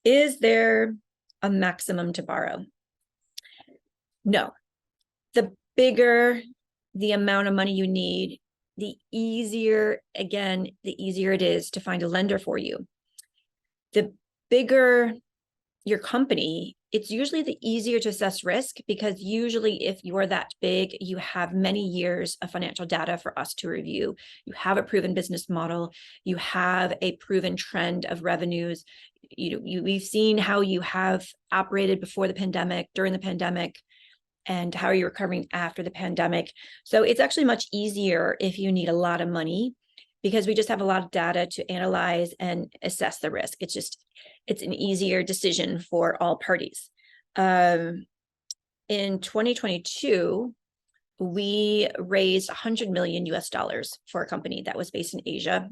Is there a maximum to borrow? No. The bigger the amount of money you need, the easier it is to find a lender for you. The bigger your company, it's usually the easier to assess risk, because usually if you're that big, you have many years of financial data for us to review. You have a proven business model. You have a proven trend of revenues. We've seen how you have operated before the pandemic, during the pandemic, and how you're recovering after the pandemic. So it's actually much easier if you need a lot of money, because we just have a lot of data to analyze and assess the risk. It's an easier decision for all parties. In 2022, we raised 100 million US dollars for a company that was based in Asia.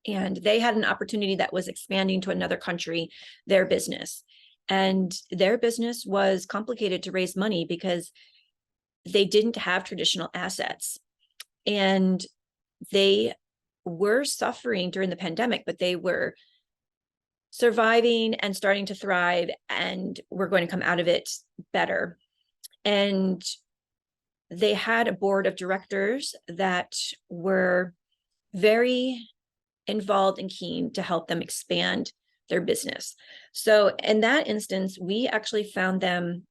And they had an opportunity that was expanding to another country, their business. And their business was complicated to raise money because they didn't have traditional assets. And they were suffering during the pandemic, but they were surviving and starting to thrive, and we're going to come out of it better. And they had a board of directors that were very involved and keen to help them expand their business. So in that instance, we actually found them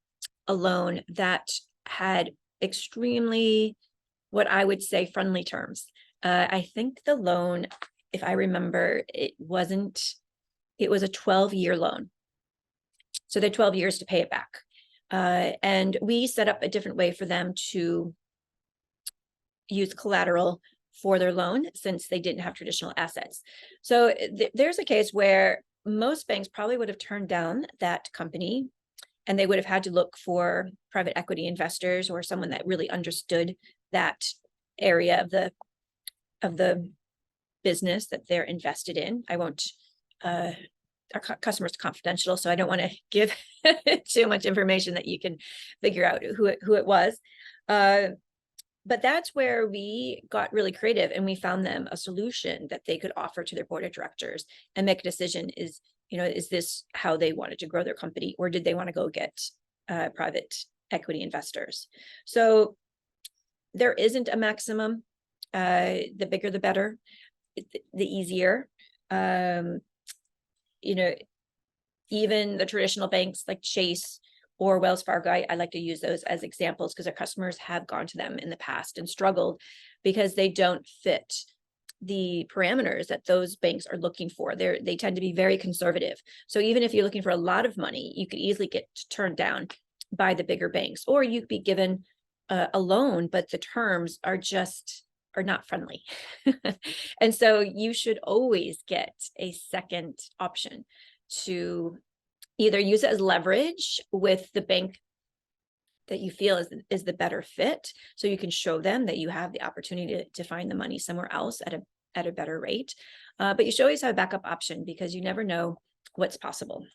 a loan that had extremely, what I would say, friendly terms. I think the loan, if I remember, it was a 12-year loan. So they had 12 years to pay it back. And we set up a different way for them to use collateral for their loan, since they didn't have traditional assets. So there's a case where most banks probably would have turned down that company, and they would have had to look for private equity investors or someone that really understood that area of the business that they're invested in. I won't, our customers are confidential, so I don't want to give too much information that you can figure out who it was. But that's where we got really creative, and we found them a solution that they could offer to their board of directors and make a decision. Is this how they wanted to grow their company, or did they want to go get private equity investors? So there isn't a maximum. The bigger, the better, the easier. Even the traditional banks like Chase or Wells Fargo, I like to use those as examples, because our customers have gone to them in the past and struggled because they don't fit the parameters that those banks are looking for. They tend to be very conservative. So even if you're looking for a lot of money, you could easily get turned down by the bigger banks, or you could be given a loan, but the terms are not friendly. And so you should always get a second option to either use it as leverage with the bank that you feel is the better fit, so you can show them that you have the opportunity to find the money somewhere else at a better rate. But you should always have a backup option, because you never know what's possible.